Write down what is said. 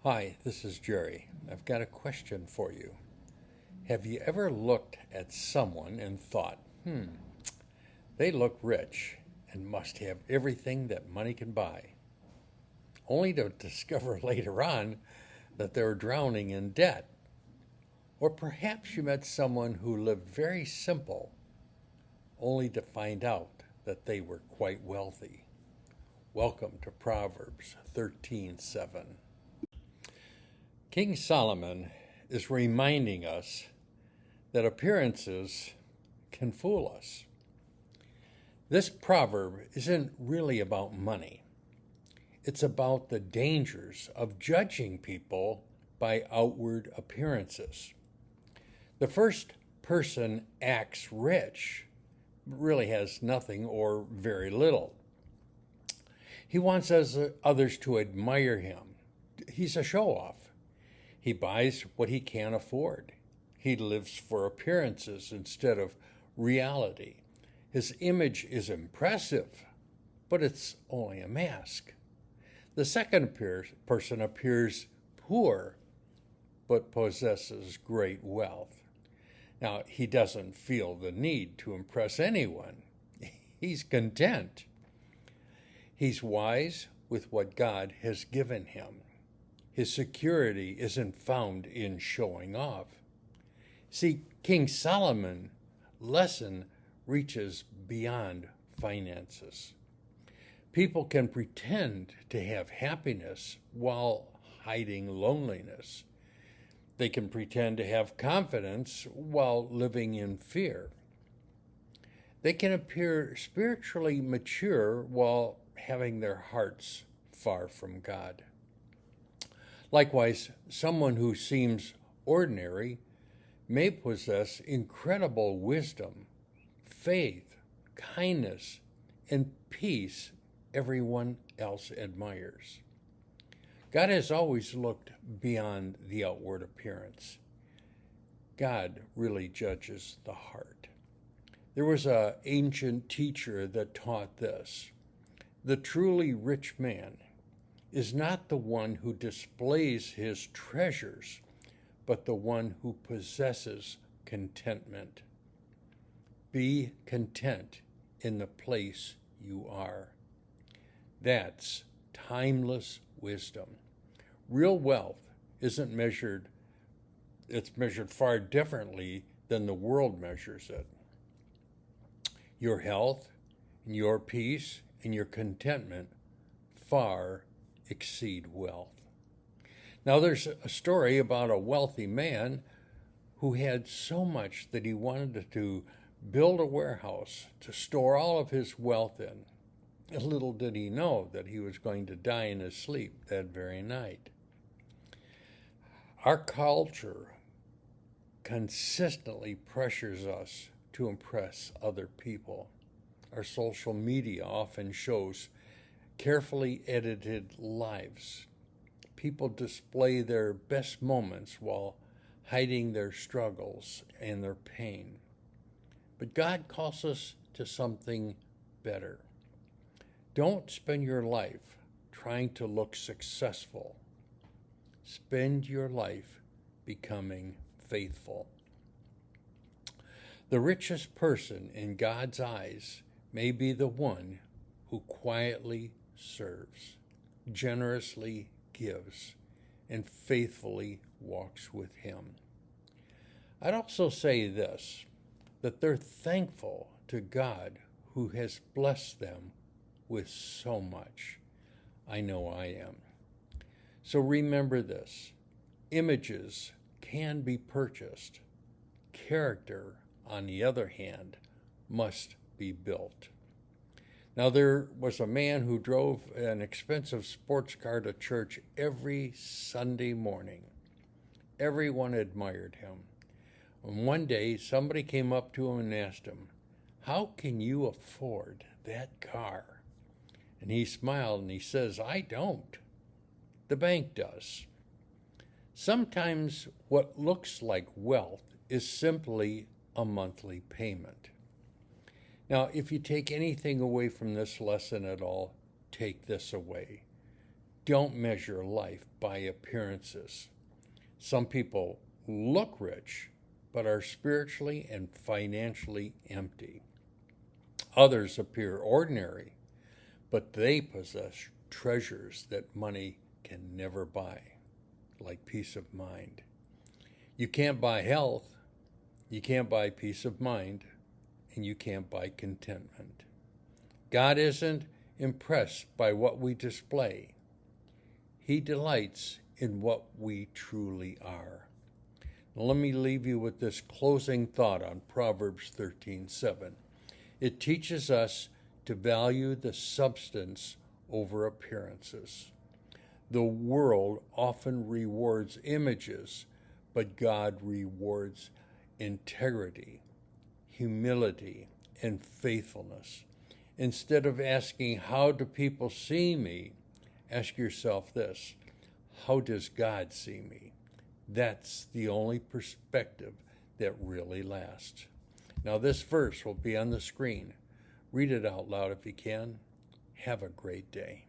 Hi, this is Jerry. I've got a question for you. Have you ever looked at someone and thought, they look rich and must have everything that money can buy, only to discover later on that they're drowning in debt? Or perhaps you met someone who lived very simple, only to find out that they were quite wealthy. Welcome to Proverbs 13:7. King Solomon is reminding us that appearances can fool us. This proverb isn't really about money. It's about the dangers of judging people by outward appearances. The first person acts rich, but really has nothing or very little. He wants others to admire him. He's a show-off. He buys what he can't afford. He lives for appearances instead of reality. His image is impressive, but it's only a mask. The second person appears poor, but possesses great wealth. Now, he doesn't feel the need to impress anyone. He's content. He's wise with what God has given him. His security isn't found in showing off. See, King Solomon's lesson reaches beyond finances. People can pretend to have happiness while hiding loneliness. They can pretend to have confidence while living in fear. They can appear spiritually mature while having their hearts far from God. Likewise, someone who seems ordinary may possess incredible wisdom, faith, kindness, and peace everyone else admires. God has always looked beyond the outward appearance. God really judges the heart. There was an ancient teacher that taught this: the truly rich man is not the one who displays his treasures, but the one who possesses contentment. Be content in the place you are. That's timeless wisdom. Real wealth isn't measured, it's measured far differently than the world measures it. Your health and your peace and your contentment far exceed wealth. Now, there's a story about a wealthy man who had so much that he wanted to build a warehouse to store all of his wealth in. Little did he know that he was going to die in his sleep that very night. Our culture consistently pressures us to impress other people. Our social media often shows carefully edited lives. People display their best moments while hiding their struggles and their pain. But God calls us to something better. Don't spend your life trying to look successful. Spend your life becoming faithful. The richest person in God's eyes may be the one who quietly serves, generously gives, and faithfully walks with him. I'd also say this, that they're thankful to God who has blessed them with so much. I know I am. So remember this: images can be purchased. Character, on the other hand, must be built. Now, there was a man who drove an expensive sports car to church every Sunday morning. Everyone admired him. And one day, somebody came up to him and asked him, "How can you afford that car?" And he smiled and he says, "I don't. The bank does." Sometimes what looks like wealth is simply a monthly payment. Now, if you take anything away from this lesson at all, take this away. Don't measure life by appearances. Some people look rich, but are spiritually and financially empty. Others appear ordinary, but they possess treasures that money can never buy, like peace of mind. You can't buy health, you can't buy peace of mind, and you can't buy contentment. God isn't impressed by what we display. He delights in what we truly are. Now, let me leave you with this closing thought on Proverbs 13:7. It teaches us to value the substance over appearances. The world often rewards images, but God rewards integrity, humility, and faithfulness. Instead of asking, how do people see me? Ask yourself this: how does God see me? That's the only perspective that really lasts. Now, this verse will be on the screen. Read it out loud if you can. Have a great day.